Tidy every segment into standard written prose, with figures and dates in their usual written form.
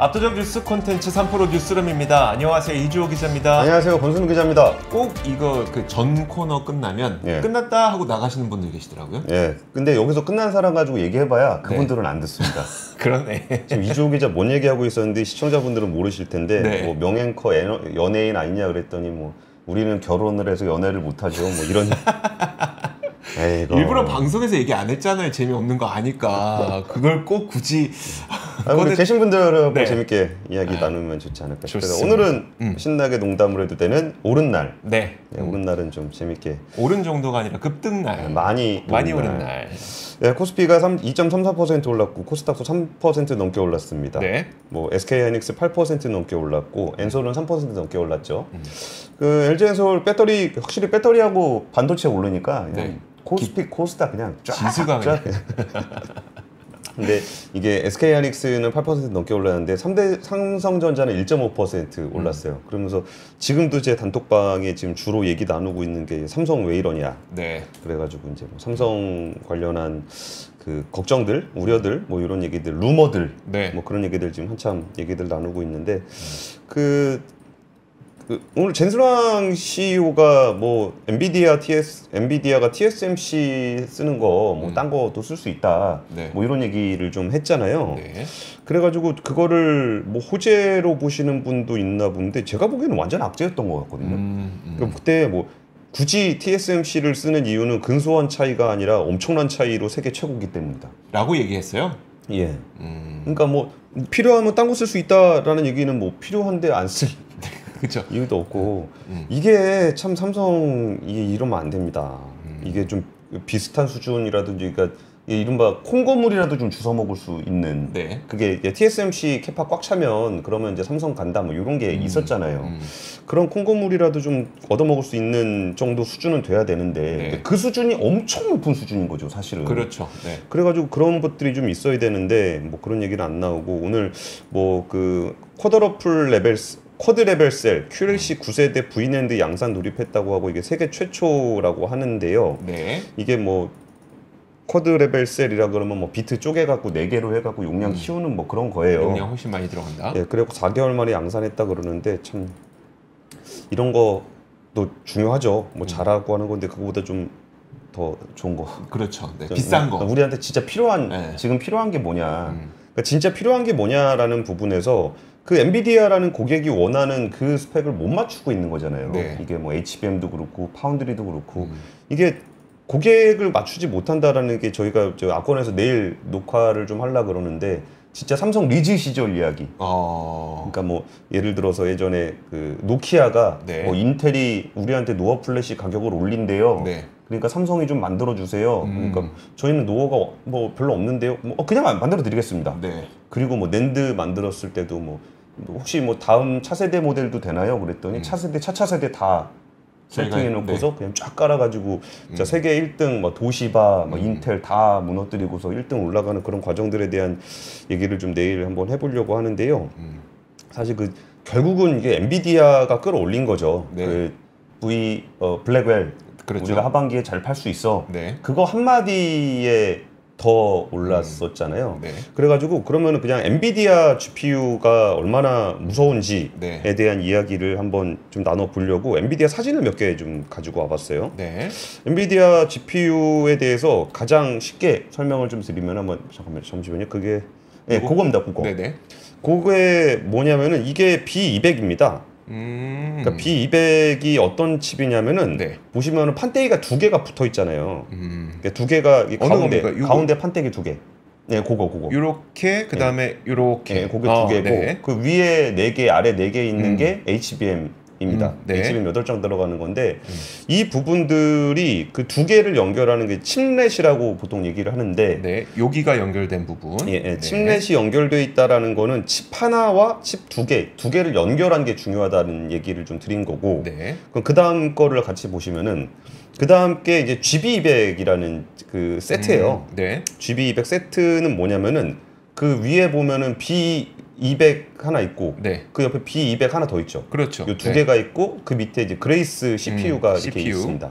압도적 뉴스 콘텐츠 3프로 뉴스룸입니다. 안녕하세요, 이주호 기자입니다. 안녕하세요, 권순우 기자입니다. 꼭 이거 그 전 코너 끝나면 끝났다 하고 나가시는 분들 계시더라고요. 예. 근데 여기서 끝난 사람 가지고 얘기해봐야 그분들은 안 듣습니다. 그러네. 지금 이주호 기자 뭔 얘기하고 있었는데 시청자분들은 모르실 텐데 뭐 명앵커 연예인 아니냐 그랬더니 뭐 우리는 결혼을 해서 연애를 못하죠. 뭐 이런. 에이거. 일부러 방송에서 얘기 안 했잖아요. 재미없는 거 아니까. 그걸 꼭 굳이. 우리 계신 분들하고 재밌게 이야기 나누면 좋지 않을까 싶어요. 오늘은 신나게 농담을 해도 되는 오른 날. 오른 날은 좀 재밌게. 오른 정도가 아니라 급등 날. 많이 오른 날. 네, 코스피가 2.34% 올랐고 코스닥도 3% 넘게 올랐습니다. 뭐 SK하이닉스 8% 넘게 올랐고 엔솔은 3% 넘게 올랐죠. 그 LG엔솔 배터리 확실히 배터리하고 반도체 오르니까 코스피 코스닥 그냥 지수가 쫙. 근데 이게 SK하이닉스는 8% 넘게 올랐는데 삼성전자는 1.5% 올랐어요. 그러면서 지금도 제 단톡방에 지금 주로 얘기 나누고 있는 게 삼성 왜 이러냐. 그래가지고 이제 뭐 삼성 관련한 그 걱정들, 우려들, 뭐 이런 얘기들, 루머들, 뭐 그런 얘기들 지금 한참 얘기들 나누고 있는데 오늘 젠스랑 CEO가 뭐 엔비디아가 TSMC 쓰는 거 뭐 딴 것도 쓸 수 있다 뭐 이런 얘기를 좀 했잖아요. 그래가지고 그거를 뭐 호재로 보시는 분도 있나 본데 제가 보기에는 완전 악재였던 것 같거든요. 그러니까 그때 뭐 굳이 TSMC를 쓰는 이유는 근소한 차이가 아니라 엄청난 차이로 세계 최고이기 때문이다. 라고 얘기했어요? 예. 그러니까 뭐 필요하면 딴 거 쓸 수 있다라는 얘기는 뭐 필요한데 안 쓸. 그쵸. 이유도 없고 이게 참 삼성이 이러면 안 됩니다. 이게 좀 비슷한 수준이라든지 그러니까 이른바 콩고물이라도 좀 주워 먹을 수 있는 그게 TSMC 캐파 꽉 차면 그러면 이제 삼성 간다 뭐 이런 게 있었잖아요. 그런 콩고물이라도 좀 얻어 먹을 수 있는 정도 수준은 돼야 되는데 그 수준이 엄청 높은 수준인 거죠, 사실은. 그렇죠. 그래가지고 그런 것들이 좀 있어야 되는데 뭐 그런 얘기는 안 나오고 오늘 뭐 그 쿼드 레벨 셀 QLC 9세대 V낸드 양산 돌입했다고 하고 이게 세계 최초라고 하는데요. 이게 뭐 쿼드 레벨 셀이라 그러면 뭐 비트 쪼개갖고 4개로 해갖고 용량 키우는 뭐 그런 거예요. 용량 훨씬 많이 들어간다. 그리고 4개월 만에 양산했다 그러는데 참 이런 거도 중요하죠. 뭐 잘하고 하는 건데 그거보다 좀 더 좋은 거. 그렇죠. 비싼 거. 우리한테 진짜 필요한 지금 필요한 게 뭐냐. 그러니까 진짜 필요한 게 뭐냐라는 부분에서 그 엔비디아라는 고객이 원하는 그 스펙을 못 맞추고 있는 거잖아요. 이게 뭐 HBM도 그렇고 파운드리도 그렇고 이게 고객을 맞추지 못한다라는 게 저희가 아권에서 내일 녹화를 좀 하려고 그러는데 진짜 삼성 리즈 시절 이야기. 그러니까 뭐 예를 들어서 예전에 그 노키아가 뭐 인텔이 우리한테 노어 플래시 가격을 올린대요. 그러니까 삼성이 좀 만들어 주세요. 그러니까 저희는 노어가 뭐 별로 없는데요. 뭐 그냥 만들어 드리겠습니다. 그리고 뭐 낸드 만들었을 때도 뭐 혹시 뭐 다음 차세대 모델도 되나요? 그랬더니 차세대 다 세팅해 놓고서 그냥 쫙 깔아가지고 진짜 세계 1등 뭐 도시바, 뭐 인텔 다 무너뜨리고서 1등 올라가는 그런 과정들에 대한 얘기를 좀 내일 한번 해보려고 하는데요. 사실 그 결국은 이게 엔비디아가 끌어올린 거죠. 그 블랙웰 우리가 하반기에 잘 팔 수 있어. 그거 한마디에 더 올랐었잖아요. 그래가지고 그러면은 그냥 엔비디아 GPU가 얼마나 무서운지에 대한 이야기를 한번 좀 나눠보려고 엔비디아 사진을 몇 개 좀 가지고 와봤어요. 엔비디아 GPU에 대해서 가장 쉽게 설명을 좀 드리면 한번 잠시만요. 그게 그겁니다. 그거. 그게 뭐냐면은 이게 B200입니다. 그러니까 B200이 어떤 칩이냐면은 보시면은 판때기가 2개가 붙어 있잖아요. 그러니까 2개가 가운데 판때기 2개. 그거. 요렇게 그다음에 요렇게. 그게 2개고 그 위에 4개, 아래 4개 있는 게 HBM입니다. HBM 8장 들어가는 건데 이 부분들이 그 2개를 연결하는 게 칩넷이라고 보통 얘기를 하는데 여기가 연결된 부분. 칩넷이 연결되어 있다라는 거는 칩 하나와 칩 2개를 연결한 게 중요하다는 얘기를 좀 드린 거고 그럼 그 다음 거를 같이 보시면은 그 다음 게 이제 GB200이라는 그 세트예요. GB200 세트는 뭐냐면은 그 위에 보면은 B200 하나 있고 그 옆에 B200 하나 더 있죠. 이 2개가 있고 그 밑에 이제 그레이스 CPU가 이렇게 있습니다.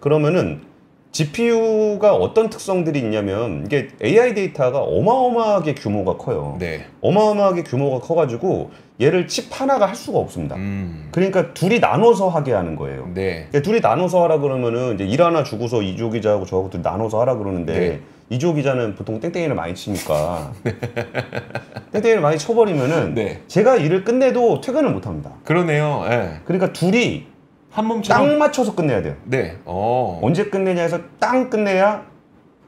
그러면은 GPU가 어떤 특성들이 있냐면 이게 AI 데이터가 어마어마하게 규모가 커요. 네. 어마어마하게 규모가 커가지고 얘를 칩 하나가 할 수가 없습니다. 그러니까 둘이 나눠서 하게 하는 거예요. 네. 그러니까 둘이 나눠서 하라 그러면은 이제 일 하나 주고서 이조 기자하고 저하고 둘이 나눠서 하라 그러는데 네. 이조 기자는 보통 땡땡이를 많이 치니까 땡땡이를 많이 쳐버리면은 네. 제가 일을 끝내도 퇴근을 못 합니다. 그러네요. 네. 그러니까 둘이 한 몸처럼. 딱 맞춰서 끝내야 돼요. 네. 언제 끝내냐 해서 딱 끝내야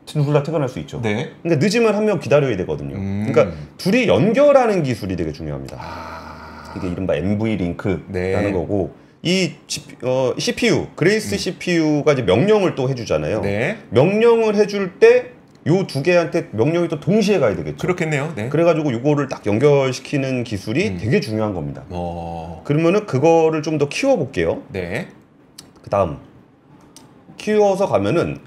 둘 다 퇴근할 수 있죠. 네. 그러니까 늦으면 한 명 기다려야 되거든요. 그러니까 둘이 연결하는 기술이 되게 중요합니다. 이게 이른바 MV 링크라는 네. 거고 이 CPU, 그레이스 CPU가 이제 명령을 또 해주잖아요. 네. 명령을 해줄 때 요 두 개한테 명령이 또 동시에 가야 되겠죠. 그렇겠네요. 네. 그래가지고 요거를 딱 연결시키는 기술이 되게 중요한 겁니다. 그러면은 그거를 좀 더 키워볼게요. 네. 그 다음 키워서 가면은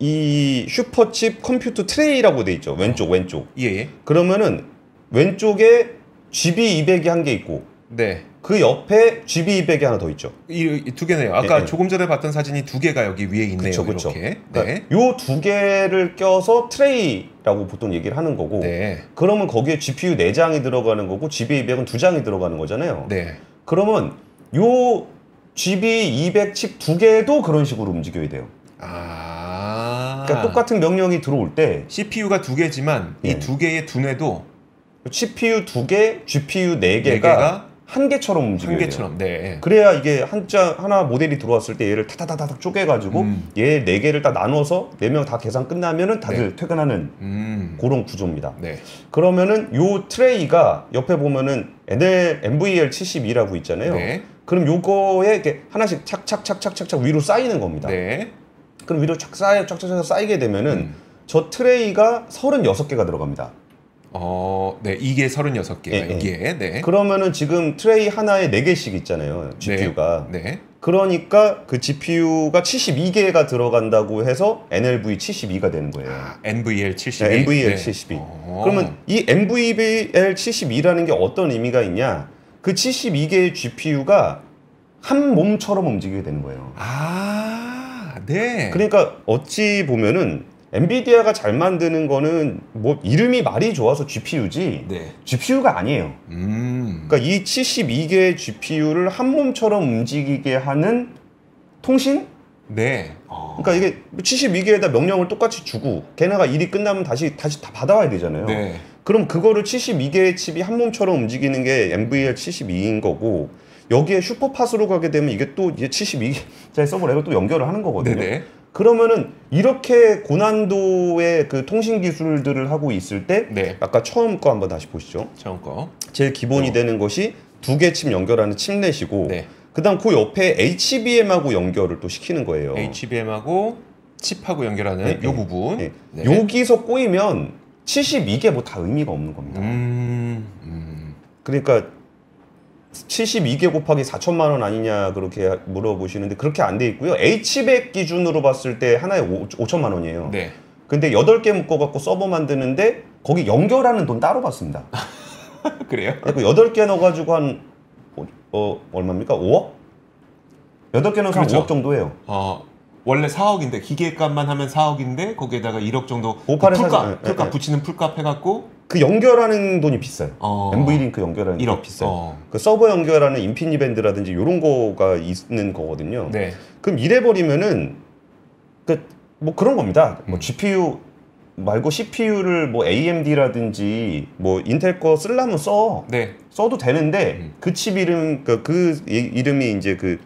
이 슈퍼칩 컴퓨터 트레이라고 돼 있죠. 왼쪽. 예. 그러면은 왼쪽에 GB200이 한 개 있고 네. 그 옆에 GB200이 하나 더 있죠. 이 두 개네요. 아까 네. 조금 전에 봤던 사진이 두 개가 여기 위에 있네요. 그쵸. 이렇게. 그러니까 네. 요 두 개를 껴서 트레이라고 보통 얘기를 하는 거고 네. 그러면 거기에 GPU 4장이 들어가는 거고 GB200은 2장이 들어가는 거잖아요. 네. 그러면 요 GB200 칩 두 개도 그런 식으로 움직여야 돼요. 그러니까 똑같은 명령이 들어올 때 CPU가 두 개지만 예. 이 두 개의 두뇌도 CPU 두 개, GPU 네 개가 한 개처럼 움직여야 한 돼요. 개처럼. 네. 그래야 이게 하나 모델이 들어왔을 때 얘를 타타타타 쪼개가지고 얘 네 개를 딱 나눠서 4명 다 계산 끝나면은 다들 퇴근하는 그런 구조입니다. 네. 그러면은 요 트레이가 옆에 보면은 NVL72라고 있잖아요. 네. 그럼 요거에 이렇게 하나씩 착착착착착착 위로 쌓이는 겁니다. 네. 그럼 위로 착착 쌓이게 되면은 저 트레이가 36개가 들어갑니다. 네. 이게 36개가 예, 여기에. 네. 그러면은 지금 트레이 하나에 4개씩 있잖아요. GPU가. 네. 그러니까 그 GPU가 72개가 들어간다고 해서 NLV 72가 되는 거예요. NVL 72. 네, NVL 72. 그러면 이 NVL 72라는 게 어떤 의미가 있냐? 그 72개의 GPU가 한 몸처럼 움직이게 되는 거예요. 네. 그러니까 어찌 보면은 엔비디아가 잘 만드는 거는 뭐 이름이 말이 좋아서 GPU지 네. GPU가 아니에요. 그러니까 이 72개의 GPU를 한 몸처럼 움직이게 하는 통신? 네. 그러니까 이게 72개에다 명령을 똑같이 주고 걔네가 일이 끝나면 다시 다 받아와야 되잖아요. 네. 그럼 그거를 72개의 칩이 한 몸처럼 움직이는 게 NVL 72인 거고 여기에 슈퍼팟으로 가게 되면 이게 또 이제 72개짜리 서버를 또 연결을 하는 거거든요. 네네. 그러면은 이렇게 고난도의 그 통신 기술들을 하고 있을 때 네. 아까 처음 거 한번 다시 보시죠. 처음 거. 제일 기본이 되는 것이 두 개 칩 연결하는 칩넷이고 네. 그다음 그 옆에 HBM하고 연결을 또 시키는 거예요. HBM하고 칩하고 연결하는 네, 요 부분. 네. 네. 여기서 꼬이면 72개 뭐 다 의미가 없는 겁니다. 그러니까 72개 곱하기 4천만 원 아니냐 그렇게 물어보시는데 그렇게 안 돼 있고요. H백 기준으로 봤을 때 하나에 5천만 원이에요. 네. 근데 8개 묶어갖고 서버 만드는데 거기 연결하는 돈 따로 받습니다. 그래요? 그러니까 8개 넣어가지고 한 얼마입니까? 5억? 8개 넣어서 그렇죠. 한 5억 정도 해요. 원래 4억인데 기계값만 하면 4억인데 거기에다가 1억 정도 오팔에 풀값 사실- 붙이는 풀값 해갖고 그 연결하는 돈이 비싸요. NV링크 연결하는 1억 돈이 비싸요. 그 서버 연결하는 인피니밴드라든지 이런 거가 있는 거거든요. 네. 그럼 이래버리면은 뭐 그런 겁니다. 뭐 GPU 말고 CPU를 뭐 AMD라든지 뭐 인텔 거 쓰려면 네. 써도 되는데 그 칩 이름 그 이름이 이제 그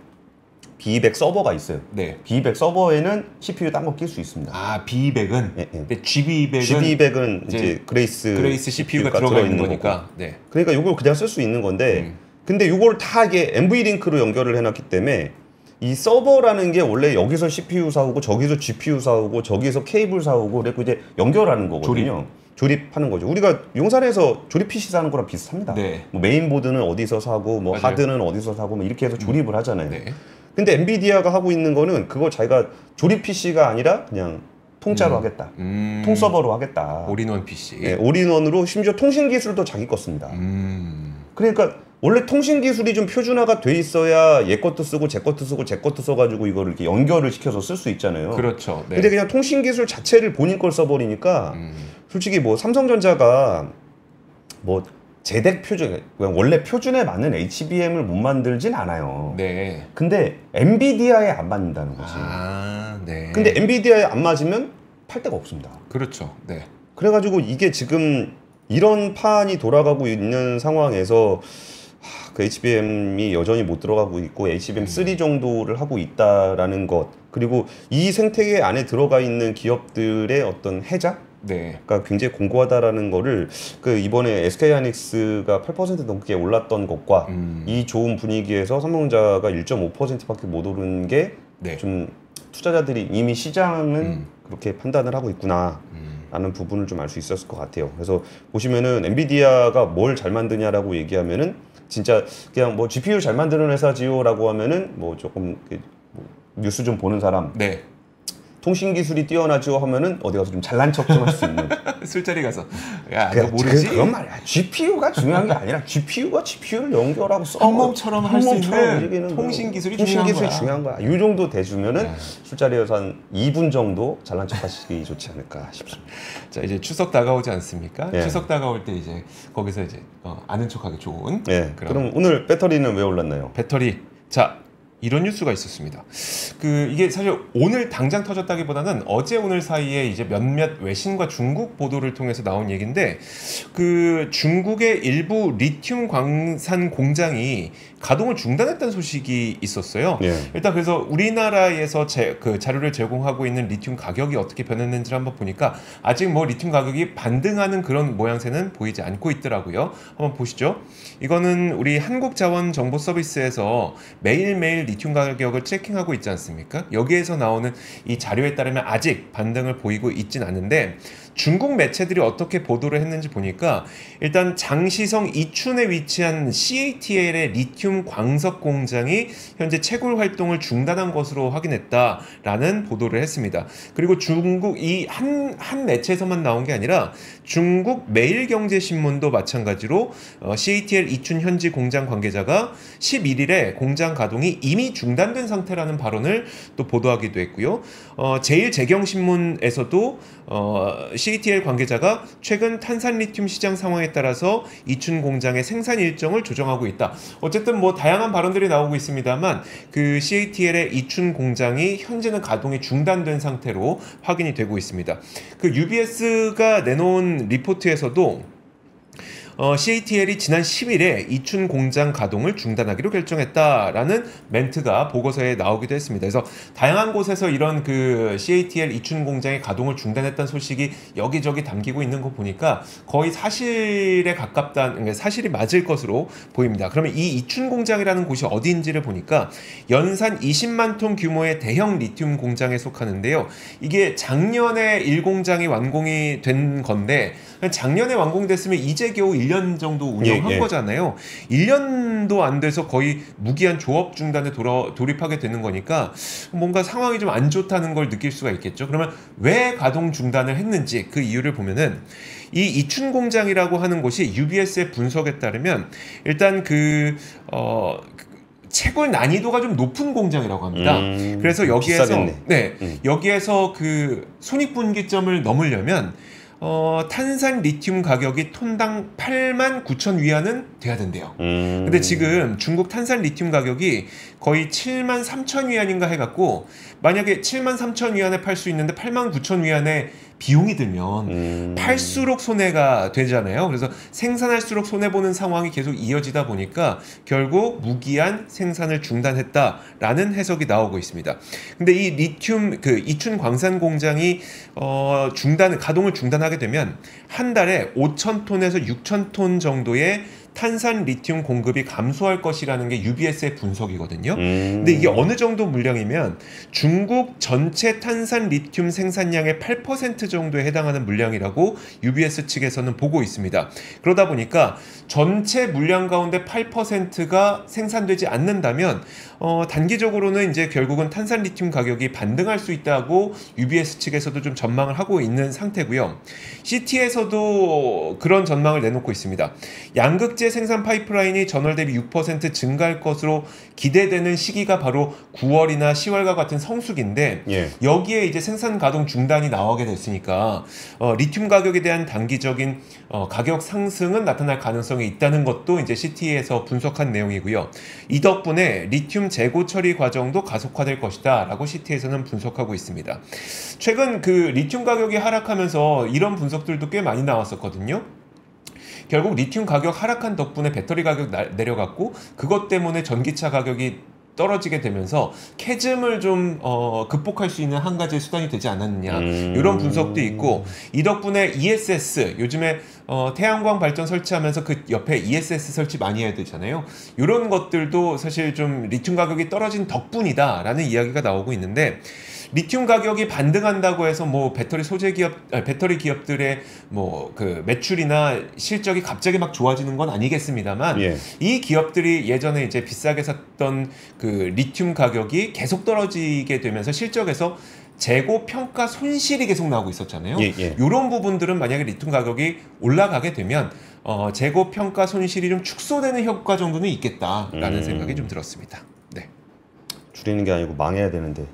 B200 서버가 있어요. 네. B200 서버에는 CPU 딴 거 낄 수 있습니다. B200은 예, 예. 근데 GB200은 GB200은 이제 그레이스 CPU가 들어가 있는 거니까. 네. 그러니까 이걸 그냥 쓸 수 있는 건데 근데 이걸 다 이게 NV링크로 연결을 해놨기 때문에 이 서버라는 게 원래 여기서 CPU 사오고 저기서 GPU 사오고 저기서 케이블 사오고 그래서 이제 연결하는 거거든요. 조립하는 거죠. 우리가 용산에서 조립 PC 사는 거랑 비슷합니다. 네. 뭐 메인보드는 어디서 사고 뭐 맞아요. 하드는 어디서 사고 뭐 이렇게 해서 조립을 하잖아요. 네. 근데 엔비디아가 하고 있는 거는 그거 자기가 조립 PC가 아니라 그냥 통짜로 하겠다. 통서버로 하겠다. 올인원 PC. 네, 올인원으로 심지어 통신 기술도 자기 거 씁니다. 그러니까 원래 통신 기술이 좀 표준화가 돼 있어야 얘 것도 쓰고 제 것도 쓰고 제 것도 써가지고 이거를 이렇게 연결을 시켜서 쓸 수 있잖아요. 그렇죠. 네. 근데 그냥 통신 기술 자체를 본인 걸 써버리니까 솔직히 뭐 삼성전자가 뭐 제덱 표준, 원래 표준에 맞는 HBM을 못 만들진 않아요. 네. 근데 엔비디아에 안 맞는다는 거지. 아, 네. 근데 엔비디아에 안 맞으면 팔 데가 없습니다. 그렇죠. 네. 그래가지고 이게 지금 이런 판이 돌아가고 있는 상황에서 그 HBM이 여전히 못 들어가고 있고 HBM3 정도를 하고 있다라는 것, 그리고 이 생태계 안에 들어가 있는 기업들의 어떤 해자가 네. 굉장히 공고하다라는 거를 그 이번에 SK하이닉스가 8% 넘게 올랐던 것과 이 좋은 분위기에서 삼성전자가 1.5%밖에 못 오른 게 좀 투자자들이 이미 시장은 그렇게 판단을 하고 있구나 라는 부분을 좀 알 수 있었을 것 같아요. 그래서 보시면은 엔비디아가 뭘 잘 만드냐라고 얘기하면은 진짜 그냥 뭐 GPU 잘 만드는 회사지요라고 하면은 뭐 조금 뭐 뉴스 좀 보는 사람, 네. 통신 기술이 뛰어나죠 하면은 어디 가서 좀 잘난 척 좀 할 수 있는. 술자리 가서 야, 너 모르지? 그건 말이야. GPU가 중요한 게 아니라 GPU가 GPU를 연결하고 엉멍처럼 할 수 있는 움직이는 통신 기술이 중요한 거야. 이 정도 대주면은 술자리에서 한 2분 정도 잘난 척 하시기 좋지 않을까 싶습니다. 자, 이제 추석 다가오지 않습니까? 예. 추석 다가올 때 이제 거기서 이제 아는 척하기 좋은. 예. 그럼 오늘 배터리는 왜 올랐나요? 배터리. 자, 이런 뉴스가 있었습니다. 이게 사실 오늘 당장 터졌다기보다는 어제 오늘 사이에 이제 몇몇 외신과 중국 보도를 통해서 나온 얘기인데, 중국의 일부 리튬 광산 공장이 가동을 중단했다는 소식이 있었어요. 예. 일단 그래서 우리나라에서 자료를 제공하고 있는 리튬 가격이 어떻게 변했는지를 한번 보니까 아직 뭐 리튬 가격이 반등하는 그런 모양새는 보이지 않고 있더라고요. 한번 보시죠. 이거는 우리 한국자원정보서비스에서 매일매일 리튬 가격을 체킹하고 있지 않습니까? 여기에서 나오는 이 자료에 따르면 아직 반등을 보이고 있진 않는데, 중국 매체들이 어떻게 보도를 했는지 보니까 일단 장시성 이춘에 위치한 CATL의 리튬 광석 공장이 현재 채굴 활동을 중단한 것으로 확인했다라는 보도를 했습니다. 그리고 중국 이 한 매체에서만 나온 게 아니라 중국 매일경제신문도 마찬가지로 CATL 이춘 현지 공장 관계자가 11일에 공장 가동이 이미 중단된 상태라는 발언을 또 보도하기도 했고요. 제일제경신문에서도 CATL 관계자가 최근 탄산 리튬 시장 상황에 따라서 이춘 공장의 생산 일정을 조정하고 있다. 어쨌든 뭐 다양한 발언들이 나오고 있습니다만 그 CATL의 이춘 공장이 현재는 가동이 중단된 상태로 확인이 되고 있습니다. 그 UBS가 내놓은 리포트에서도 CATL이 지난 10일에 이춘 공장 가동을 중단하기로 결정했다라는 멘트가 보고서에 나오기도 했습니다. 그래서 다양한 곳에서 이런 CATL 이춘 공장의 가동을 중단했다는 소식이 여기저기 담기고 있는 거 보니까 거의 사실에 가깝다는, 사실이 맞을 것으로 보입니다. 그러면 이 이춘 공장이라는 곳이 어디인지를 보니까 연산 20만 톤 규모의 대형 리튬 공장에 속하는데요. 이게 작년에 1공장이 완공이 된 건데, 작년에 완공됐으면 이제 겨우 1년 정도 운영한 거잖아요. 1년도 안 돼서 거의 무기한 조업 중단에 돌입하게 되는 거니까 뭔가 상황이 좀 안 좋다는 걸 느낄 수가 있겠죠. 그러면 왜 가동 중단을 했는지 그 이유를 보면은, 이 이춘 공장이라고 하는 곳이 UBS의 분석에 따르면 일단 채굴 난이도가 좀 높은 공장이라고 합니다. 그래서 여기에서 여기에서 손익분기점을 넘으려면 탄산 리튬 가격이 톤당 89,000 위안은 돼야 된대요. 근데 지금 중국 탄산 리튬 가격이 거의 73,000 위안인가 해갖고, 만약에 73,000 위안에 팔 수 있는데 89,000 위안에 비용이 들면 팔수록 손해가 되잖아요. 그래서 생산할수록 손해보는 상황이 계속 이어지다 보니까 결국 무기한 생산을 중단했다라는 해석이 나오고 있습니다. 근데 이 리튬 이춘 광산 공장이 가동을 중단하게 되면 한 달에 5,000톤에서 6,000톤 정도의 탄산 리튬 공급이 감소할 것이라는 게 UBS의 분석이거든요. 근데 이게 어느 정도 물량이면 중국 전체 탄산 리튬 생산량의 8% 정도에 해당하는 물량이라고 UBS 측에서는 보고 있습니다. 그러다 보니까 전체 물량 가운데 8%가 생산되지 않는다면 단기적으로는 이제 결국은 탄산 리튬 가격이 반등할 수 있다고 UBS 측에서도 좀 전망을 하고 있는 상태고요. CT에서도 그런 전망을 내놓고 있습니다. 양극재 실제 생산 파이프라인이 전월 대비 6% 증가할 것으로 기대되는 시기가 바로 9월이나 10월과 같은 성수기인데 예. 여기에 이제 생산 가동 중단이 나오게 됐으니까 리튬 가격에 대한 단기적인 가격 상승은 나타날 가능성이 있다는 것도 이제 CT에서 분석한 내용이고요. 이 덕분에 리튬 재고 처리 과정도 가속화될 것이다라고 CT에서는 분석하고 있습니다. 최근 그 리튬 가격이 하락하면서 이런 분석들도 꽤 많이 나왔었거든요. 결국 리튬 가격 하락한 덕분에 배터리 가격 내려갔고 그것 때문에 전기차 가격이 떨어지게 되면서 캐즘을 좀 극복할 수 있는 한 가지의 수단이 되지 않았느냐 이런 분석도 있고 이 덕분에 ESS 요즘에 태양광 발전 설치하면서 그 옆에 ESS 설치 많이 해야 되잖아요. 이런 것들도 사실 좀 리튬 가격이 떨어진 덕분이다라는 이야기가 나오고 있는데 리튬 가격이 반등한다고 해서 뭐 배터리 기업들의 뭐 그 매출이나 실적이 갑자기 막 좋아지는 건 아니겠습니다만 예. 이 기업들이 예전에 이제 비싸게 샀던 그 리튬 가격이 계속 떨어지게 되면서 실적에서 재고 평가 손실이 계속 나오고 있었잖아요. 예, 예. 이런 부분들은 만약에 리튬 가격이 올라가게 되면 재고 평가 손실이 좀 축소되는 효과 정도는 있겠다라는 생각이 좀 들었습니다. 네. 줄이는 게 아니고 망해야 되는데.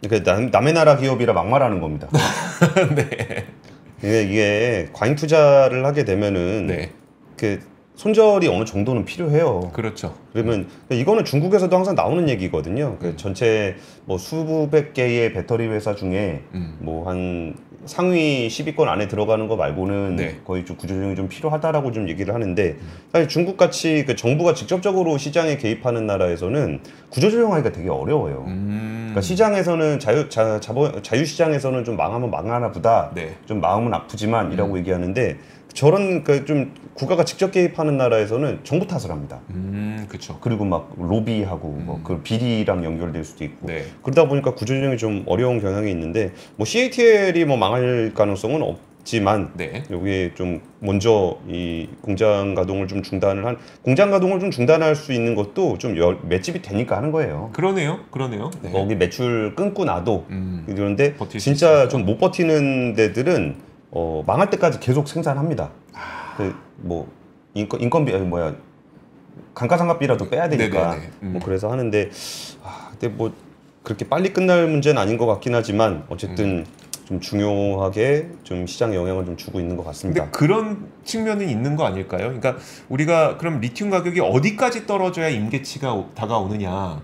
그러니까 남의 나라 기업이라 막말하는 겁니다. 네. 이게 과잉 투자를 하게 되면은 네. 그 손절이 어느 정도는 필요해요. 그렇죠. 그러면 이거는 중국에서도 항상 나오는 얘기거든요. 그 전체 뭐 수백 개의 배터리 회사 중에 뭐 한 상위 10위권 안에 들어가는 거 말고는 네. 거의 좀 구조조정이 좀 필요하다라고 좀 얘기를 하는데 사실 중국 같이 그 정부가 직접적으로 시장에 개입하는 나라에서는 구조조정하기가 되게 어려워요. 그러니까 시장에서는 자유시장에서는 좀 망하면 망하나 보다. 네. 좀 마음은 아프지만 이라고 얘기하는데 저런 그 좀 국가가 직접 개입하는 나라에서는 정부 탓을 합니다. 그렇죠. 그리고 막 로비하고 뭐 그 비리랑 연결될 수도 있고 네. 그러다 보니까 구조조정이 좀 어려운 경향이 있는데 뭐 CATL이 뭐 망할 가능성은 없지만 네. 여기에 좀 먼저 이 공장 가동을 좀 중단할 수 있는 것도 좀 맷집이 되니까 하는 거예요. 그러네요. 네. 거기 매출 끊고 나도 그런데 버틸 수 진짜 있으니까. 좀 못 버티는 데들은 망할 때까지 계속 생산합니다. 그 뭐 인건비 뭐야 감가상각비라도 빼야 되니까 뭐 그래서 하는데 근데 뭐 그렇게 빨리 끝날 문제는 아닌 것 같긴 하지만 어쨌든 좀 중요하게 좀 시장에 영향을 좀 주고 있는 것 같습니다. 근데 그런 측면은 있는 거 아닐까요? 그러니까 우리가 그럼 리튬 가격이 어디까지 떨어져야 임계치가 다가오느냐?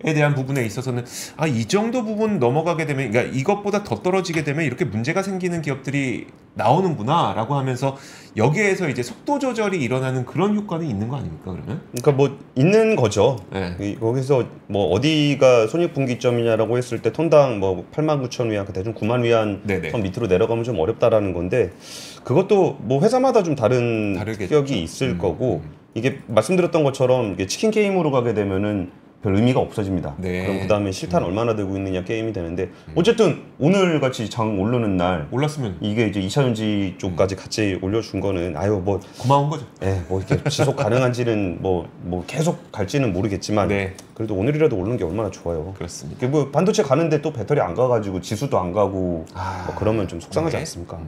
에 대한 부분에 있어서는 이 정도 부분 넘어가게 되면 그러니까 이것보다 더 떨어지게 되면 이렇게 문제가 생기는 기업들이 나오는구나라고 하면서 여기에서 이제 속도 조절이 일어나는 그런 효과는 있는 거 아닙니까 그러면? 그러니까 뭐 있는 거죠. 네. 거기서 뭐 어디가 손익분기점이냐라고 했을 때 톤당 뭐 89,000위안 대충 9만 위안 선 밑으로 내려가면 좀 어렵다라는 건데 그것도 뭐 회사마다 좀 다른 격이 있을 거고 이게 말씀드렸던 것처럼 이게 치킨 게임으로 가게 되면은 별 의미가 없어집니다. 네. 그럼 그 다음에 실탄 얼마나 들고 있느냐 게임이 되는데 어쨌든 오늘 같이 장 오르는 날 올랐으면 이게 이제 2차전지 쪽까지 같이 올려준 거는 뭐 고마운 거죠. 뭐 이렇게 지속 가능한지는 뭐 계속 갈지는 모르겠지만 그래도 오늘이라도 오르는 게 얼마나 좋아요. 그렇습니다. 뭐 반도체 가는데 또 배터리 안 가가지고 지수도 안 가고 뭐 그러면 좀 속상하지 않습니까?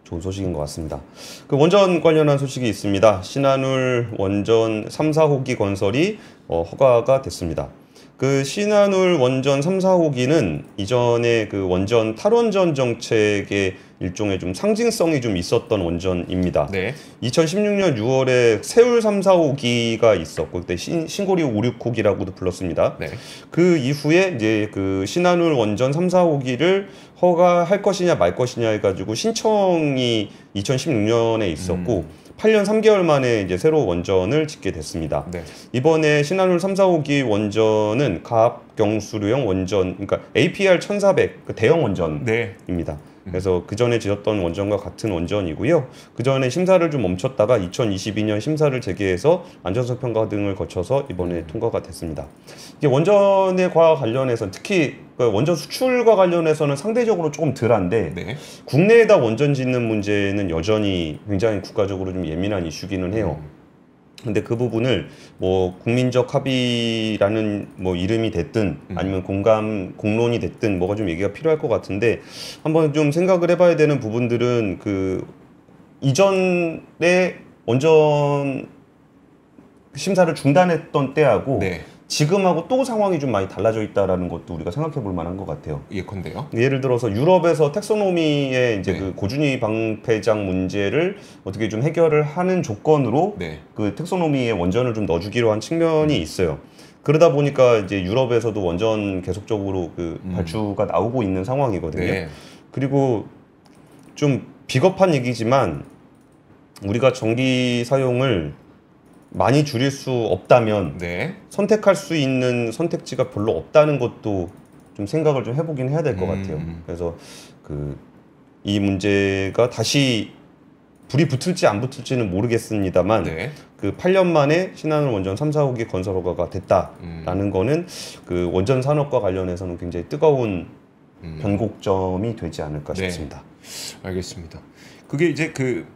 좋은 소식인 것 같습니다. 그 원전 관련한 소식이 있습니다. 신한울 원전 3, 4호기 건설이 허가가 됐습니다. 그 신한울 원전 3, 4호기는 이전에 그 원전 탈원전 정책의 일종의 좀 상징성이 좀 있었던 원전입니다. 네. 2016년 6월에 세울 3, 4호기가 있었고 그때 신고리 5, 6호기라고도 불렀습니다. 네. 그 이후에 이제 그 신한울 원전 3, 4호기를 허가할 것이냐 말 것이냐 해가지고 신청이 2016년에 있었고 8년 3개월 만에 이제 새로 원전을 짓게 됐습니다. 네. 이번에 신한울 3, 4호기 원전은 가압경수료형 원전, 그러니까 APR 1400 그 대형 원전입니다. 그래서 그 전에 지었던 원전과 같은 원전이고요. 그 전에 심사를 좀 멈췄다가 2022년 심사를 재개해서 안전성 평가 등을 거쳐서 이번에 통과가 됐습니다. 이게 원전과 관련해서 특히 원전 수출과 관련해서는 상대적으로 조금 덜한데 국내에다 원전 짓는 문제는 여전히 굉장히 국가적으로 좀 예민한 이슈기는 해요. 근데 그 부분을 뭐 국민적 합의라는 뭐 이름이 됐든 아니면 공론이 됐든 뭐가 좀 얘기가 필요할 것 같은데 한번 좀 생각을 해봐야 되는 부분들은 그 이전에 원전 심사를 중단했던 때하고 네. 지금하고 또 상황이 좀 많이 달라져 있다라는 것도 우리가 생각해 볼 만한 것 같아요. 예컨대요. 예를 들어서 유럽에서 텍소노미의 이제 네. 그 고준위 방패장 문제를 어떻게 좀 해결을 하는 조건으로 네. 그 텍소노미의 원전을 좀 넣어주기로 한 측면이 있어요. 그러다 보니까 이제 유럽에서도 원전 계속적으로 그 발주가 나오고 있는 상황이거든요. 네. 그리고 좀 비겁한 얘기지만 우리가 전기 사용을 많이 줄일 수 없다면 네. 선택할 수 있는 선택지가 별로 없다는 것도 좀 생각을 좀 해보긴 해야 될 것 같아요. 그래서 그 이 문제가 다시 불이 붙을지 안 붙을지는 모르겠습니다만 네. 그 8년 만에 신한울 원전 3, 4호기 건설 허가가 됐다라는 거는 그 원전 산업과 관련해서는 굉장히 뜨거운 변곡점이 되지 않을까 네. 싶습니다. 알겠습니다. 그게 이제 그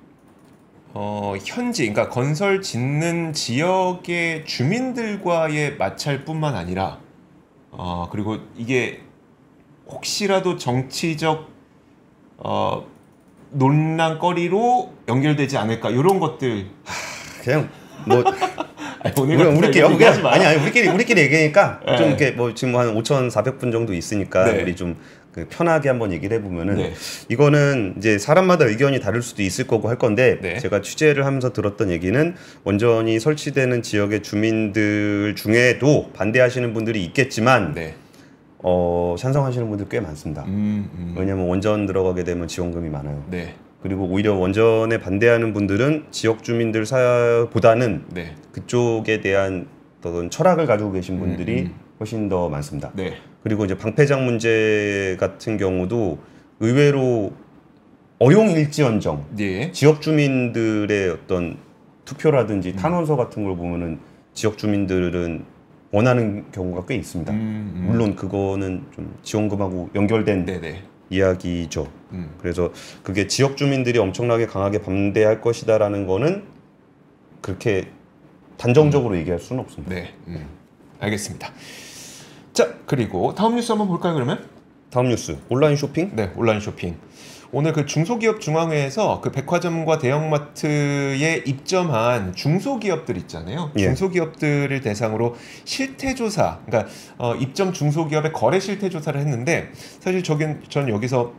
현지, 그러니까 건설 짓는 지역의 주민들과의 마찰뿐만 아니라, 그리고 이게 혹시라도 정치적 논란거리로 연결되지 않을까 이런 것들. 그냥 뭐 우리끼리 우리끼리 얘기하니까 네. 좀 이렇게 뭐 지금 한 5,400분 정도 있으니까 네. 우리 좀 그 편하게 한번 얘기를 해보면은 네. 이거는 이제 사람마다 의견이 다를 수도 있을 거고 할 건데 네. 제가 취재를 하면서 들었던 얘기는 원전이 설치되는 지역의 주민들 중에도 반대하시는 분들이 있겠지만 네. 찬성하시는 분들 꽤 많습니다. 왜냐하면 원전 들어가게 되면 지원금이 많아요. 네. 그리고 오히려 원전에 반대하는 분들은 지역 주민들 사보다는 네. 그쪽에 대한 어떤 철학을 가지고 계신 분들이 훨씬 더 많습니다. 네. 그리고 이제 방패장 문제 같은 경우도 의외로 어용일지언정 네. 지역 주민들의 어떤 투표라든지 탄원서 같은 걸 보면은 지역 주민들은 원하는 경우가 꽤 있습니다. 물론 그거는 좀 지원금하고 연결된 네네. 이야기죠. 그래서 그게 지역 주민들이 엄청나게 강하게 반대할 것이다라는 거는 그렇게 단정적으로 얘기할 수는 없습니다. 네. 알겠습니다. 자, 그리고 다음 뉴스 한번 볼까요, 그러면? 다음 뉴스 온라인 쇼핑? 네, 온라인 쇼핑. 오늘 그 중소기업 중앙회에서 그 백화점과 대형마트에 입점한 중소기업들 있잖아요. 예. 중소기업들을 대상으로 실태조사, 그러니까 입점 중소기업의 거래 실태조사를 했는데 사실 전 여기서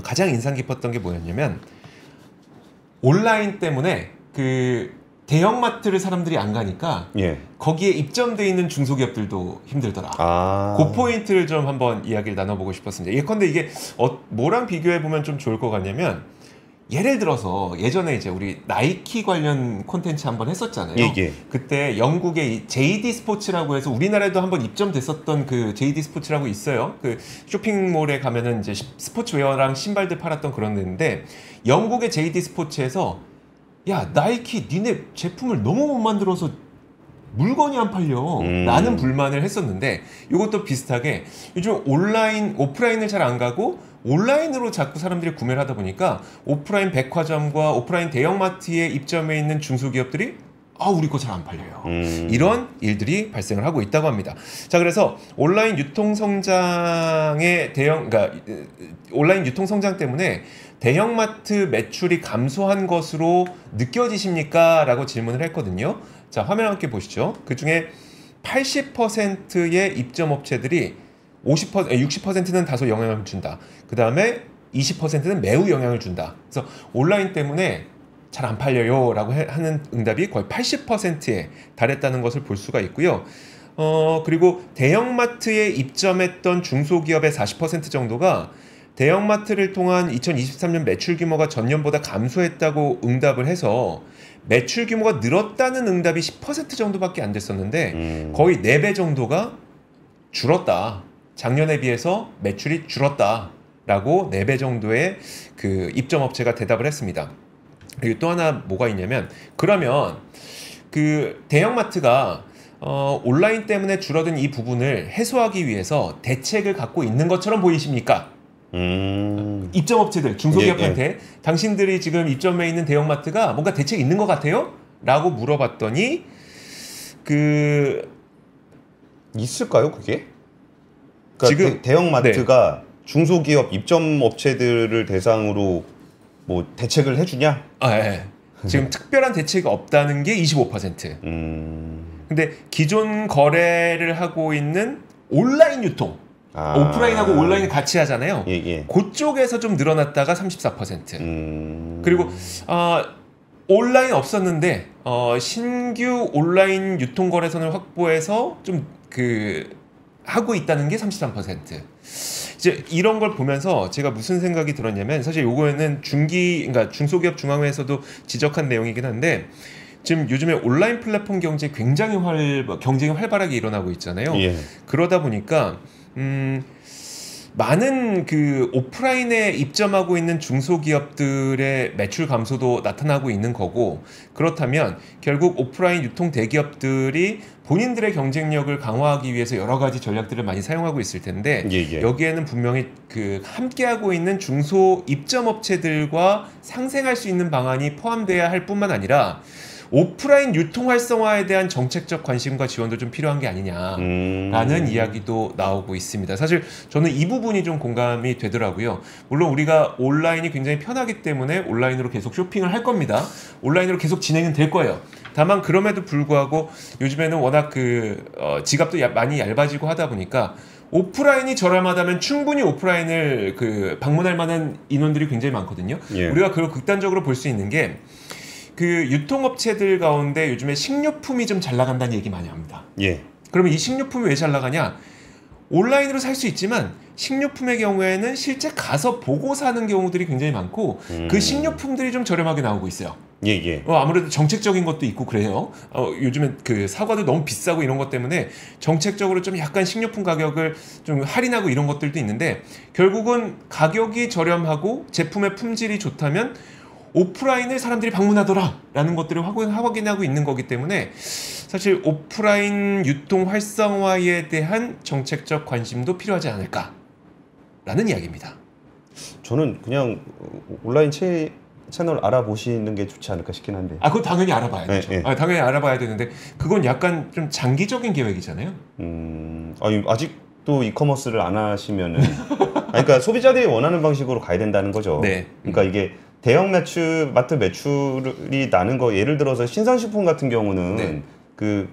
가장 인상 깊었던 게 뭐였냐면 온라인 때문에 그 대형마트를 사람들이 안 가니까 예. 거기에 입점돼 있는 중소기업들도 힘들더라. 그 포인트를 좀 한번 이야기를 나눠보고 싶었습니다. 예컨대 이게 뭐랑 비교해 보면 좀 좋을 것 같냐면 예를 들어서 예전에 이제 우리 나이키 관련 콘텐츠 한번 했었잖아요. 예. 그때 영국의 이 JD 스포츠라고 해서 우리나라에도 한번 입점됐었던 그 JD 스포츠라고 있어요. 그 쇼핑몰에 가면은 이제 스포츠웨어랑 신발들 팔았던 그런 데인데 영국의 JD 스포츠에서 야, 나이키 니네 제품을 너무 못 만들어서 물건이 안 팔려 라는 불만을 했었는데 이것도 비슷하게 요즘 오프라인을 잘 안 가고 온라인으로 자꾸 사람들이 구매를 하다 보니까 오프라인 백화점과 오프라인 대형마트에 입점해 있는 중소기업들이 우리 거 잘 안 팔려요. 이런 일들이 발생을 하고 있다고 합니다. 자, 그래서 온라인 유통 성장 때문에 대형마트 매출이 감소한 것으로 느껴지십니까? 라고 질문을 했거든요. 자, 화면 함께 보시죠. 그 중에 80%의 입점업체들이 60%는 다소 영향을 준다. 그 다음에 20%는 매우 영향을 준다. 그래서 온라인 때문에 잘 안 팔려요 라고 하는 응답이 거의 80%에 달했다는 것을 볼 수가 있고요. 그리고 대형마트에 입점했던 중소기업의 40% 정도가 대형마트를 통한 2023년 매출 규모가 전년보다 감소했다고 응답을 해서 매출 규모가 늘었다는 응답이 10% 정도밖에 안 됐었는데 거의 4배 정도가 줄었다. 작년에 비해서 매출이 줄었다. 라고 4배 정도의 그 입점업체가 대답을 했습니다. 그리고 또 하나 뭐가 있냐면 그러면 그 대형마트가 온라인 때문에 줄어든 이 부분을 해소하기 위해서 대책을 갖고 있는 것처럼 보이십니까? 입점업체들, 중소기업한테 당신들이 지금 입점해 있는 대형마트가 뭔가 대책이 있는 것 같아요? 라고 물어봤더니 있을까요 그게? 그러니까 지금 대형마트가 중소기업 입점업체들을 대상으로 뭐 대책을 해주냐? 네. 지금 특별한 대책이 없다는 게 25%. 근데 기존 거래를 하고 있는 온라인 유통, 오프라인하고 온라인 같이 하잖아요. 그쪽에서 좀 늘어났다가 34%. 그리고 온라인 없었는데 신규 온라인 유통 거래선을 확보해서 좀 하고 있다는 게 33%. 이제 이런 걸 보면서 제가 무슨 생각이 들었냐면, 사실 요거는 그러니까 중소기업 중앙회에서도 지적한 내용이긴 한데, 지금 요즘에 온라인 플랫폼 경제 굉장히 경쟁이 활발하게 일어나고 있잖아요. 그러다 보니까 많은 오프라인에 입점하고 있는 중소기업들의 매출 감소도 나타나고 있는 거고, 그렇다면 결국 오프라인 유통 대기업들이 본인들의 경쟁력을 강화하기 위해서 여러 가지 전략들을 많이 사용하고 있을 텐데, 여기에는 분명히 함께하고 있는 중소 입점업체들과 상생할 수 있는 방안이 포함돼야 할 뿐만 아니라 오프라인 유통 활성화에 대한 정책적 관심과 지원도 좀 필요한 게 아니냐라는 이야기도 나오고 있습니다. 사실 저는 이 부분이 좀 공감이 되더라고요. 물론 우리가 온라인이 굉장히 편하기 때문에 온라인으로 계속 쇼핑을 할 겁니다. 온라인으로 계속 진행은 될 거예요. 다만 그럼에도 불구하고 요즘에는 워낙 지갑도 많이 얇아지고 하다 보니까 오프라인이 저렴하다면 충분히 오프라인을 방문할 만한 인원들이 굉장히 많거든요. 우리가 그걸 극단적으로 볼 수 있는 게, 유통업체들 가운데 요즘에 식료품이 좀 잘 나간다는 얘기 많이 합니다. 그러면 이 식료품이 왜 잘 나가냐? 온라인으로 살 수 있지만 식료품의 경우에는 실제 가서 보고 사는 경우들이 굉장히 많고, 그 식료품들이 좀 저렴하게 나오고 있어요. 아무래도 정책적인 것도 있고 그래요. 요즘엔 사과도 너무 비싸고 이런 것 때문에 정책적으로 좀 약간 식료품 가격을 좀 할인하고 이런 것들도 있는데, 결국은 가격이 저렴하고 제품의 품질이 좋다면 오프라인을 사람들이 방문하더라라는 것들을 확인하고 있는 거기 때문에, 사실 오프라인 유통 활성화에 대한 정책적 관심도 필요하지 않을까라는 이야기입니다. 저는 그냥 온라인 채널 알아보시는 게 좋지 않을까 싶긴 한데. 그거 당연히 알아봐야 되죠. 당연히 알아봐야 되는데, 그건 약간 좀 장기적인 계획이잖아요. 아직도 이커머스를 안 하시면은 그러니까 소비자들이 원하는 방식으로 가야 된다는 거죠. 그러니까 이게 대형 마트 매출이 나는 거, 예를 들어서 신선식품 같은 경우는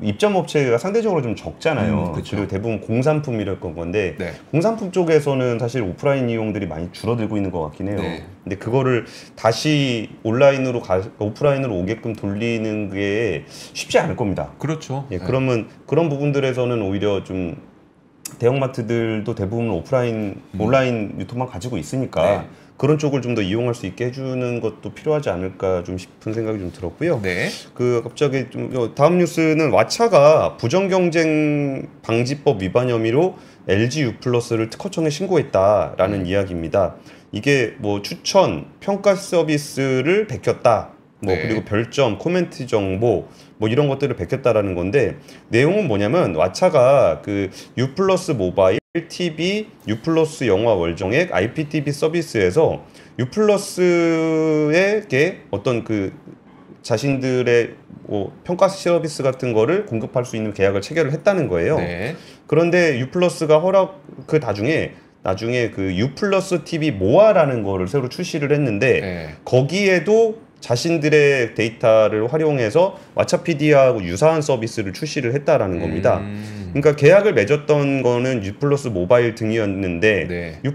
입점 업체가 상대적으로 좀 적잖아요. 그리고 대부분 공산품이랄 건데, 공산품 쪽에서는 사실 오프라인 이용들이 많이 줄어들고 있는 것 같긴 해요. 근데 그거를 다시 오프라인으로 오게끔 돌리는 게 쉽지 않을 겁니다. 그렇죠. 그러면 그런 부분들에서는 오히려 좀 대형마트들도 대부분 온라인 유통만 가지고 있으니까 그런 쪽을 좀 더 이용할 수 있게 해주는 것도 필요하지 않을까 좀 싶은 생각이 좀 들었고요. 갑자기 좀 다음 뉴스는 왓챠가 부정경쟁 방지법 위반 혐의로 LG U+를 특허청에 신고했다라는 이야기입니다. 이게 추천, 평가 서비스를 베꼈다. 그리고 별점, 코멘트 정보 이런 것들을 베꼈다라는 건데, 내용은 뭐냐면 왓챠가 U+ 모바일, TV, U+ 영화 월정액, IPTV 서비스에서 U+에게 어떤 자신들의 평가 서비스 같은 거를 공급할 수 있는 계약을 체결을 했다는 거예요. 그런데 U+가 나중에 U+ TV 모아라는 거를 새로 출시를 했는데, 거기에도 자신들의 데이터를 활용해서 왓챠피디아하고 유사한 서비스를 출시를 했다라는 겁니다. 그러니까 계약을 맺었던 거는 U+ 모바일 등이었는데 U+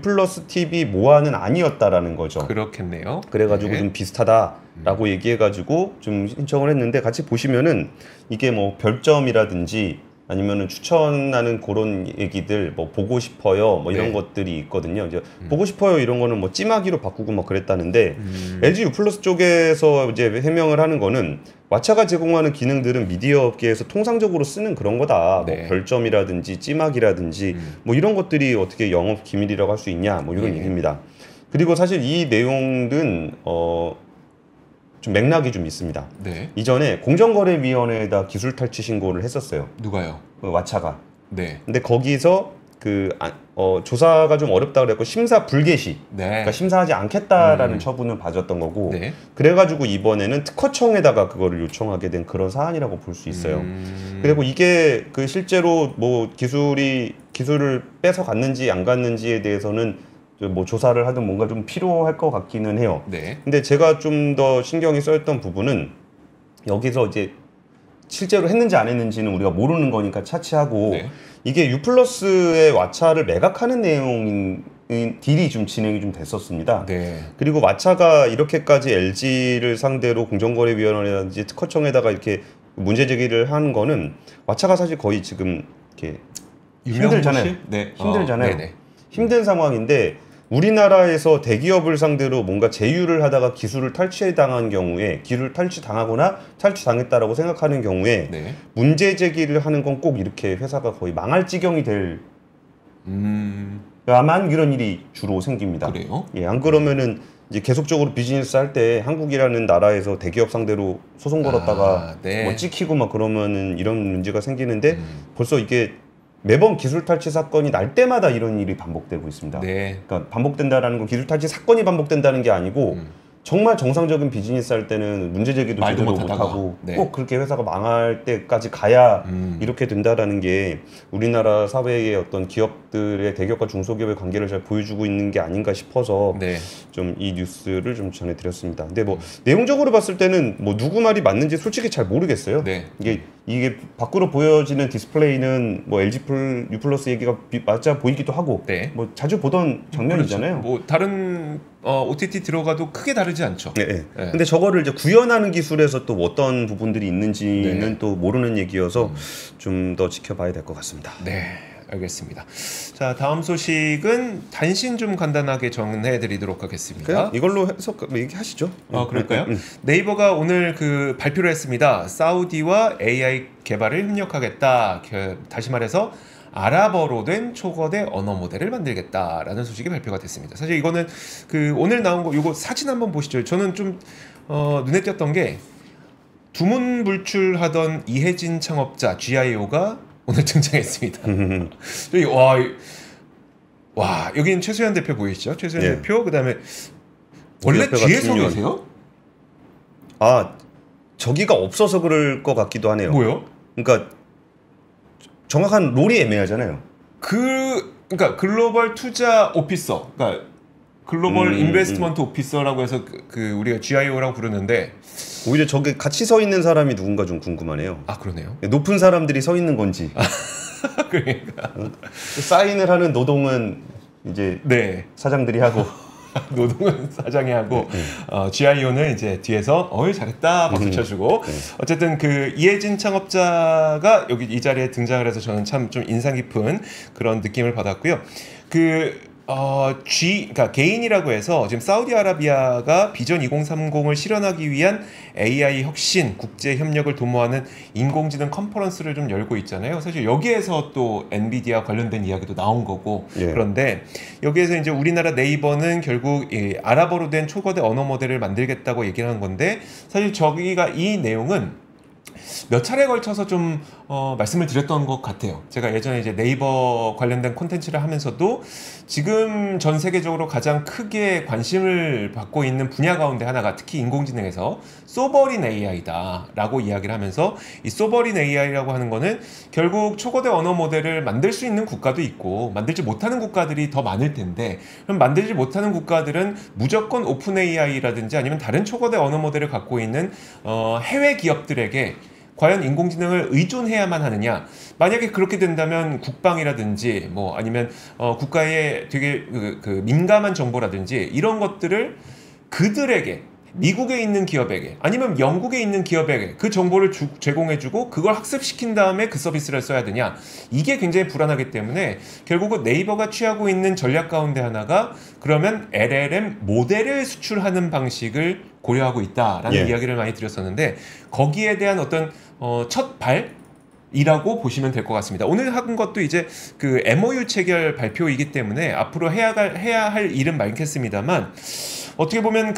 TV 모아는 아니었다라는 거죠. 그렇겠네요. 그래가지고 좀 비슷하다라고 얘기해가지고 좀 신청을 했는데, 같이 보시면은 이게 별점이라든지 아니면은 추천하는 그런 얘기들, 보고 싶어요, 이런 것들이 있거든요. 이제 보고 싶어요 이런 거는 찌마기로 바꾸고 그랬다는데, LG U+ 쪽에서 이제 해명을 하는 거는 왓챠가 제공하는 기능들은 미디어 업계에서 통상적으로 쓰는 그런 거다. 별점이라든지 찌마기라든지 이런 것들이 어떻게 영업 기밀이라고 할 수 있냐, 이런 얘기입니다. 그리고 사실 이 내용은 좀 맥락이 좀 있습니다. 이전에 공정거래위원회에다 기술 탈취 신고를 했었어요. 누가요? 왓챠가. 근데 거기서 조사가 좀 어렵다 그랬고 심사 불개시, 그러니까 심사하지 않겠다라는 처분을 받았던 거고, 그래가지고 이번에는 특허청에다가 그거를 요청하게 된 그런 사안이라고 볼 수 있어요. 그리고 이게 실제로 기술을 뺏어 갔는지 안 갔는지에 대해서는 뭐 조사를 하든 뭔가 좀 필요할 것 같기는 해요. 네. 근데 제가 좀 더 신경이 쓰였던 부분은 여기서 이제 실제로 했는지 안 했는지는 우리가 모르는 거니까 차치하고 네. 이게 유플러스의 왓챠를 매각하는 내용인 딜이 좀 진행이 좀 됐었습니다. 네. 그리고 왓챠가 이렇게까지 LG를 상대로 공정거래위원회라든지 특허청에다가 이렇게 문제 제기를 하는 거는 왓챠가 사실 거의 지금 이렇게 힘들잖아요. 네. 힘들잖아요. 네네. 힘든 상황인데 우리나라에서 대기업을 상대로 뭔가 제휴를 하다가 기술을 탈취당한 경우에 기술을 탈취당하거나 탈취당했다라고 생각하는 경우에 네. 문제 제기를 하는 건 꼭 이렇게 회사가 거의 망할 지경이 될 음. 야만 이런 일이 주로 생깁니다. 그래요? 예, 안 그러면은 이제 계속적으로 비즈니스 할 때 한국이라는 나라에서 대기업 상대로 소송 걸었다가 네. 뭐 찍히고 막 그러면은 이런 문제가 생기는데 벌써 이게 매번 기술 탈취 사건이 날 때마다 이런 일이 반복되고 있습니다. 네. 그러니까 반복된다라는 건 기술 탈취 사건이 반복된다는 게 아니고 정말 정상적인 비즈니스 할 때는 문제 제기도 말도 제대로 못하다가. 못하고 네. 꼭 그렇게 회사가 망할 때까지 가야 이렇게 된다라는 게 우리나라 사회의 어떤 기업들의 대기업과 중소기업의 관계를 잘 보여주고 있는 게 아닌가 싶어서 네. 좀 이 뉴스를 좀 전해드렸습니다. 근데 뭐 내용적으로 봤을 때는 뭐 누구 말이 맞는지 솔직히 잘 모르겠어요. 네. 이게 밖으로 보여지는 디스플레이는 뭐 LG U+ 얘기가 맞아 보이기도 하고 네. 뭐 자주 보던 장면이잖아요. 그렇죠. 뭐 다른 OTT 들어가도 크게 다르지 않죠. 네, 네. 네. 근데 저거를 이제 구현하는 기술에서 또 어떤 부분들이 있는지는 네. 또 모르는 얘기여서 좀 더 지켜봐야 될 것 같습니다. 네, 알겠습니다. 자, 다음 소식은 단신 좀 간단하게 정해드리도록 하겠습니다. 그냥 이걸로 해서 얘기하시죠. 그럴까요? 네이버가 오늘 그 발표를 했습니다. 사우디와 AI 개발을 협력하겠다. 다시 말해서 아랍어로 된 초거대 언어 모델을 만들겠다라는 소식이 발표가 됐습니다. 사실 이거는 그 오늘 나온 거 이거 사진 한번 보시죠. 저는 좀 눈에 띄었던 게 두문불출하던 이혜진 창업자 GIO가 오늘 등장했습니다. 저기 와 여기는 최수현 대표 보이시죠? 최수현 예. 대표 그다음에 원래 옆에가 뒤에 서 김유한. 계세요? 아 저기가 없어서 그럴 것 같기도 하네요. 뭐요? 그러니까 정확한 롤이 애매하잖아요. 그러니까 글로벌 투자 오피서, 그러니까 글로벌 인베스트먼트 오피서라고 해서 그 우리가 GIO라고 부르는데 오히려 저기 같이 서 있는 사람이 누군가 좀 궁금하네요. 아 그러네요. 높은 사람들이 서 있는 건지. 그러니까 사인을 하는 노동은 이제 네. 사장들이 하고 노동은 사장이 하고 GIO는 이제 뒤에서 어이 잘했다 박수 쳐주고 어쨌든 그 이혜진 창업자가 여기 이 자리에 등장을 해서 저는 참 좀 인상 깊은 그런 느낌을 받았고요. 그러니까 개인이라고 해서 지금 사우디아라비아가 비전 2030을 실현하기 위한 AI 혁신 국제 협력을 도모하는 인공지능 컨퍼런스를 좀 열고 있잖아요. 사실 여기에서 또 엔비디아 관련된 이야기도 나온 거고 예. 그런데 여기에서 이제 우리나라 네이버는 결국 이 아랍어로 된 초거대 언어 모델을 만들겠다고 얘기를 하는 건데 사실 저기가 이 내용은 몇 차례에 걸쳐서 좀 말씀을 드렸던 것 같아요. 제가 예전에 이제 네이버 관련된 콘텐츠를 하면서도 지금 전 세계적으로 가장 크게 관심을 받고 있는 분야 가운데 하나가 특히 인공지능에서 소버린 AI다라고 이야기를 하면서 이 소버린 AI라고 하는 거는 결국 초거대 언어 모델을 만들 수 있는 국가도 있고 만들지 못하는 국가들이 더 많을 텐데 그럼 만들지 못하는 국가들은 무조건 오픈 AI라든지 아니면 다른 초거대 언어 모델을 갖고 있는 해외 기업들에게 과연 인공지능을 의존해야만 하느냐? 만약에 그렇게 된다면 국방이라든지 뭐 아니면 국가의 되게 그 민감한 정보라든지 이런 것들을 그들에게 미국에 있는 기업에게 아니면 영국에 있는 기업에게 그 정보를 제공해주고 그걸 학습시킨 다음에 그 서비스를 써야 되냐 이게 굉장히 불안하기 때문에 결국은 네이버가 취하고 있는 전략 가운데 하나가 그러면 LLM 모델을 수출하는 방식을 고려하고 있다라는 이야기를 많이 드렸었는데 거기에 대한 어떤 첫 발이라고 보시면 될 것 같습니다. 오늘 한 것도 이제 그 MOU 체결 발표이기 때문에 앞으로 해야 할 일은 많겠습니다만 어떻게 보면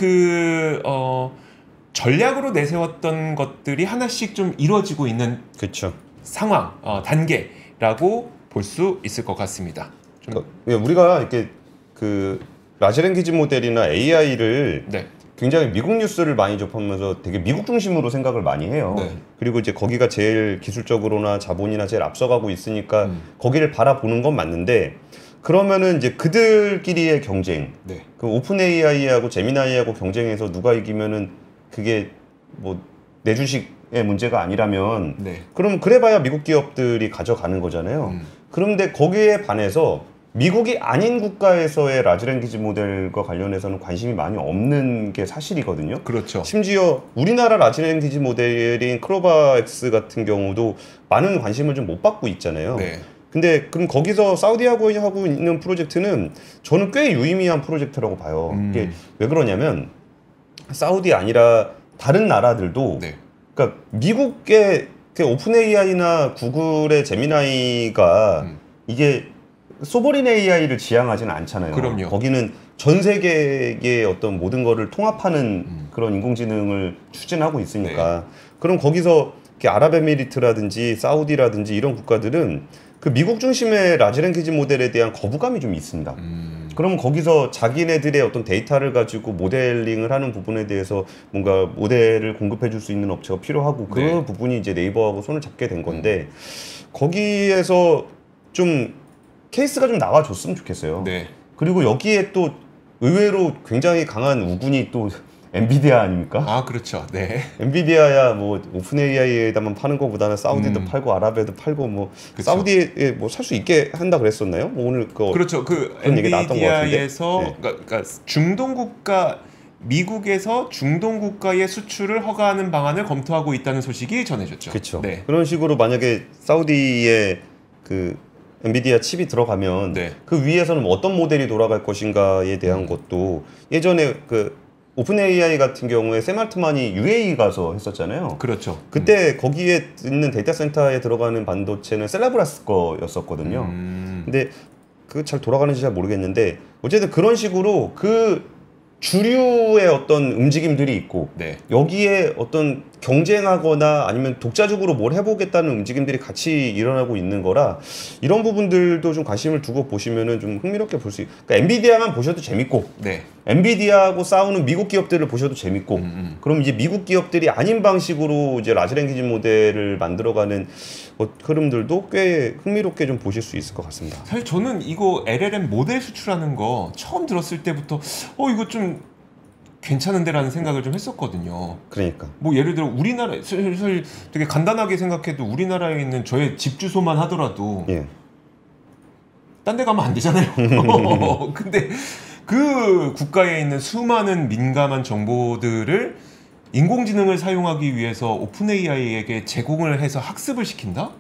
전략으로 내세웠던 것들이 하나씩 좀 이루어지고 있는 그렇죠. 상황, 단계라고 볼 수 있을 것 같습니다. 좀 우리가 이렇게 그 라지 랭귀지 모델이나 AI를 네. 굉장히 미국 뉴스를 많이 접하면서 되게 미국 중심으로 생각을 많이 해요. 네. 그리고 이제 거기가 제일 기술적으로나 자본이나 제일 앞서가고 있으니까 거기를 바라보는 건 맞는데 그러면은 이제 그들끼리의 경쟁, 네. 그 오픈 AI하고 제미나이하고 경쟁해서 누가 이기면은 그게 뭐 내 주식의 문제가 아니라면, 네. 그럼 그래봐야 미국 기업들이 가져가는 거잖아요. 그런데 거기에 반해서 미국이 아닌 국가에서의 라지 랭귀지 모델과 관련해서는 관심이 많이 없는 게 사실이거든요. 그렇죠. 심지어 우리나라 라지 랭귀지 모델인 클로바 X 같은 경우도 많은 관심을 좀 못 받고 있잖아요. 네. 근데 그럼 거기서 사우디하고 하고 있는 프로젝트는 저는 꽤 유의미한 프로젝트라고 봐요. 이게 왜 그러냐면 사우디 아니라 다른 나라들도 네. 그러니까 미국의 그 오픈 AI나 구글의 제미나이가 이게 소버린 AI를 지향하지는 않잖아요. 그럼요. 거기는 전 세계의 어떤 모든 거를 통합하는 그런 인공지능을 추진하고 있으니까. 그럼 거기서 이렇게 아랍에미리트라든지 사우디라든지 이런 국가들은 그 미국 중심의 라지 랭귀지 모델에 대한 거부감이 좀 있습니다. 그러면 거기서 자기네들의 어떤 데이터를 가지고 모델링을 하는 부분에 대해서 뭔가 모델을 공급해 줄 수 있는 업체가 필요하고 그 네. 부분이 이제 네이버하고 손을 잡게 된 건데 거기에서 좀 케이스가 좀 나와줬으면 좋겠어요. 네. 그리고 여기에 또 의외로 굉장히 강한 우군이 또 엔비디아 아닙니까? 아, 그렇죠. 네. 엔비디아야 뭐 오픈 AI에다만 파는 것보다는 사우디도 팔고 아랍에도 팔고 뭐 그쵸. 사우디에 뭐 살 수 있게 한다 그랬었나요? 뭐 오늘 그렇죠. 그 그런 얘기 나왔던 것 같은데. 엔비디아에서 네. 그러니까 중동 국가 미국에서 중동 국가의 수출을 허가하는 방안을 검토하고 있다는 소식이 전해졌죠. 그렇죠. 네. 그런 식으로 만약에 사우디에 그 엔비디아 칩이 들어가면 네. 그 위에서는 뭐 어떤 모델이 돌아갈 것인가에 대한 것도 예전에 그 오픈 AI 같은 경우에 샘 알트만이 UAE 가서 했었잖아요. 그렇죠. 그때 거기에 있는 데이터 센터에 들어가는 반도체는 셀라브라스 거였었거든요. 근데 그 잘 돌아가는지 잘 모르겠는데 어쨌든 그런 식으로 그 주류의 어떤 움직임들이 있고 네. 여기에 어떤 경쟁하거나 아니면 독자적으로 뭘 해보겠다는 움직임들이 같이 일어나고 있는 거라 이런 부분들도 좀 관심을 두고 보시면은 좀 흥미롭게 볼 수 있어요. 그러니까 엔비디아만 보셔도 재밌고 네. 엔비디아하고 싸우는 미국 기업들을 보셔도 재밌고 그럼 이제 미국 기업들이 아닌 방식으로 이제 라지 랭귀지 모델을 만들어가는 흐름들도 꽤 흥미롭게 좀 보실 수 있을 것 같습니다. 사실 저는 이거 LLM 모델 수출하는 거 처음 들었을 때부터 이거 좀 괜찮은데라는 생각을 좀 했었거든요. 그러니까 뭐 예를 들어 우리나라 사실 되게 간단하게 생각해도 우리나라에 있는 저의 집 주소만 하더라도 예. 딴 데 가면 안 되잖아요. 근데 그 국가에 있는 수많은 민감한 정보들을 인공지능을 사용하기 위해서 오픈 AI에게 제공을 해서 학습을 시킨다?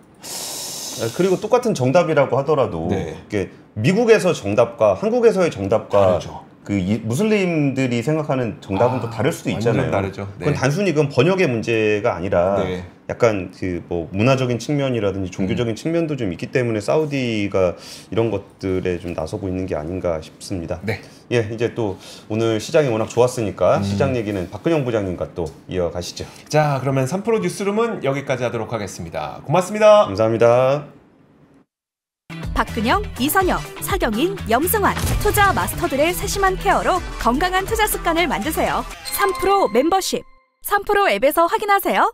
그리고 똑같은 정답이라고 하더라도 네. 이게 미국에서 정답과 한국에서의 정답과 다르죠. 그 무슬림들이 생각하는 정답은 또 다를 수도 완전 있잖아요. 다르죠. 네. 그건 단순히 그건 번역의 문제가 아니라 네. 약간 그 뭐 문화적인 측면이라든지 종교적인 측면도 좀 있기 때문에 사우디가 이런 것들에 좀 나서고 있는 게 아닌가 싶습니다. 네. 예, 이제 또 오늘 시장이 워낙 좋았으니까 시장 얘기는 박근영 부장님과 또 이어가시죠. 자, 그러면 3프로 뉴스룸은 여기까지 하도록 하겠습니다. 고맙습니다. 감사합니다. 박근영, 이선영, 사경인, 염승환 투자 마스터들의 세심한 케어로 건강한 투자 습관을 만드세요. 3프로 멤버십 3프로 앱에서 확인하세요.